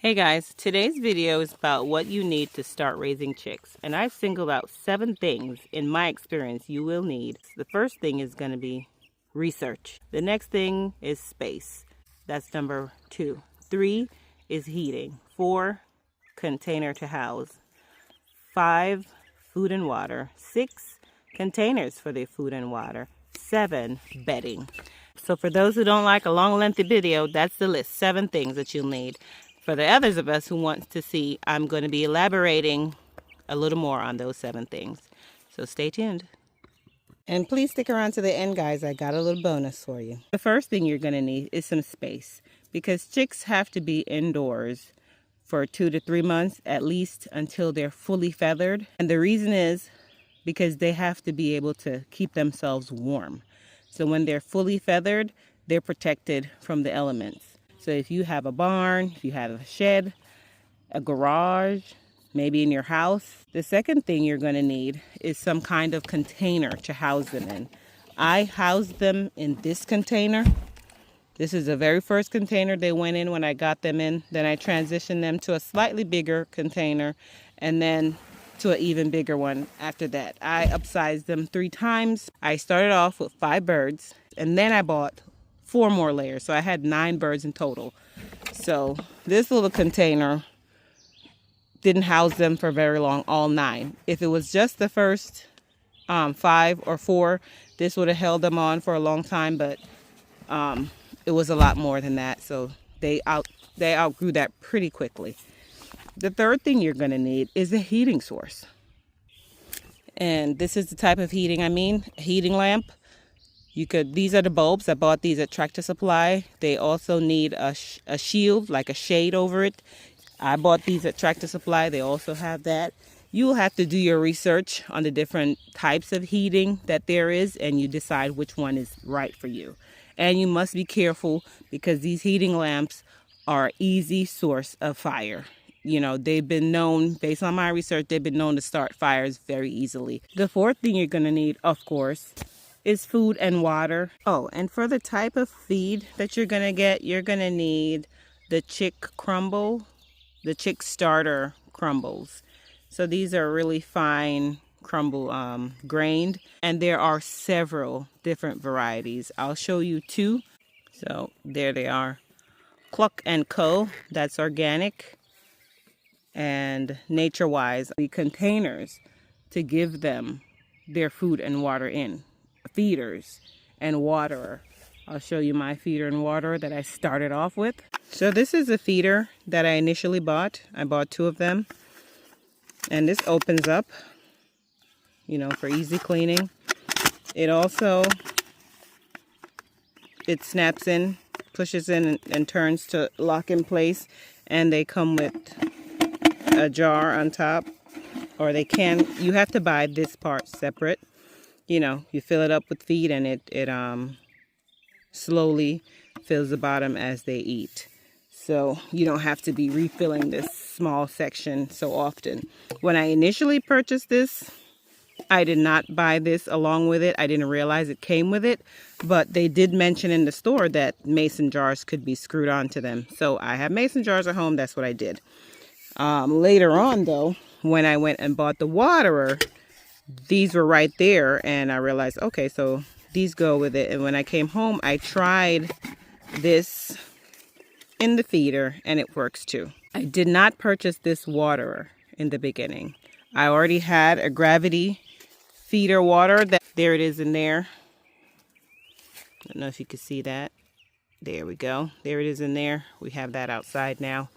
Hey guys, today's video is about what you need to start raising chicks, and I've singled out 7 things in my experience you will need. The first thing is going to be research. The next thing is space. That's number 2. 3 is heating. 4, container to house. 5, food and water. 6, containers for their food and water. 7, bedding. So for those who don't like a long lengthy video, that's the list. 7 things that you'll need. For the others of us who want to see, I'm going to be elaborating a little more on those 7 things. So stay tuned. And please stick around to the end, guys. I got a little bonus for you. The first thing you're going to need is some space, because chicks have to be indoors for 2 to 3 months at least until they're fully feathered. And the reason is because they have to be able to keep themselves warm. So when they're fully feathered, they're protected from the elements. So if you have a barn, if you have a shed, a garage, maybe in your house, the second thing you're going to need is some kind of container to house them in. I housed them in this container. This is the very first container they went in when I got them in. Then I transitioned them to a slightly bigger container and then to an even bigger one after that. I upsized them 3 times. I started off with 5 birds and then I bought 4 more layers. So I had 9 birds in total. So this little container didn't house them for very long, all 9. If it was just the first 5 or 4, this would have held them on for a long time, but it was a lot more than that. So they outgrew that pretty quickly. The third thing you're going to need is a heating source. And this is the type of heating a heating lamp. These are the bulbs. I bought these at Tractor Supply. They also need a shield, like a shade over it. I bought these at Tractor Supply. They also have that. You'll have to do your research on the different types of heating that there is, and you decide which one is right for you. And you must be careful because these heating lamps are an easy source of fire. You know, they've been known, based on my research, they've been known to start fires very easily. The fourth thing you're going to need, of course, is food and water. Oh, and for the type of feed that you're going to get, you're going to need the chick crumble, the chick starter crumbles. So these are really fine crumble grained, and there are several different varieties. I'll show you 2. So there they are. Cluck & Co. That's organic. And Nature Wise, the containers to give them their food and water in. Feeders and waterer. I'll show you my feeder and waterer that I started off with. So this is a feeder that I initially bought. I bought 2 of them. And this opens up, you know, for easy cleaning. It snaps in, pushes in and turns to lock in place. And they come with a jar on top, or you have to buy this part separate. You know, you fill it up with feed and it slowly fills the bottom as they eat. So you don't have to be refilling this small section so often. When I initially purchased this, I did not buy this along with it. I didn't realize it came with it, but they did mention in the store that mason jars could be screwed onto them. So I have mason jars at home. That's what I did. Later on, though, when I went and bought the waterer, these were right there, and I realized, okay, so these go with it. And when I came home, I tried this in the feeder, and it works too. I did not purchase this waterer in the beginning. I already had a gravity feeder water. There it is in there. I don't know if you can see that. There we go. There it is in there. We have that outside now.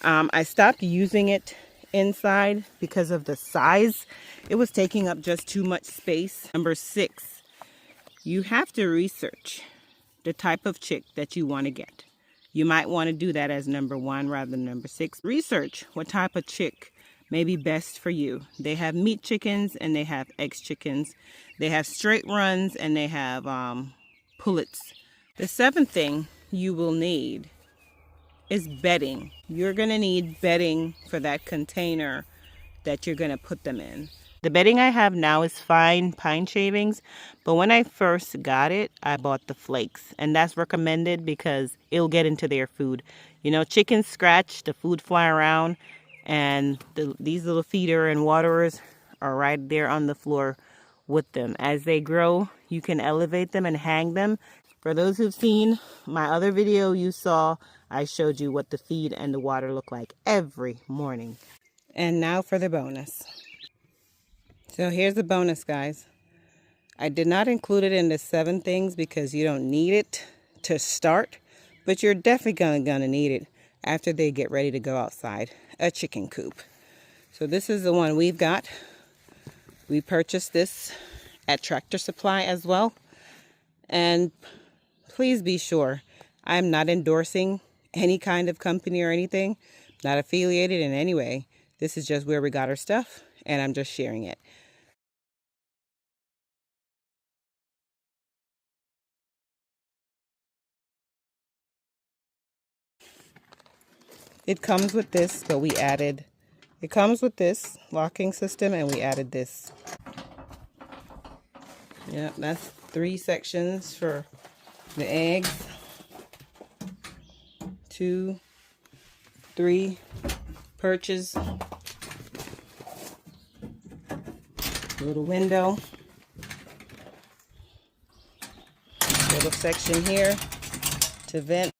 I stopped using it inside because of the size. It was taking up just too much space. Number 6, you have to research the type of chick that you want to get. You might want to do that as number 1 rather than number 6. Research what type of chick may be best for you. They have meat chickens and they have eggs chickens. They have straight runs and they have pullets. The 7th thing you will need is bedding. You're going to need bedding for that container that you're going to put them in. The bedding I have now is fine pine shavings, but when I first got it, I bought the flakes, and that's recommended because it'll get into their food. You know, chickens scratch, the food fly around, and these little feeder and waterers are right there on the floor with them. As they grow, you can elevate them and hang them. For those who've seen my other video, you saw I showed you what the feed and the water look like every morning. And now for the bonus. So here's the bonus, guys. I did not include it in the 7 things because you don't need it to start, but you're definitely gonna need it after they get ready to go outside. A chicken coop. So this is the one we've got. We purchased this at Tractor Supply as well. And please be sure, I'm not endorsing any kind of company or anything, not affiliated in any way. This is just where we got our stuff, and I'm just sharing it. It comes with this, but we added, it comes with this locking system, and we added this. Yeah, that's 3 sections for the eggs. 2, 3 perches. Little window. Little section here to vent.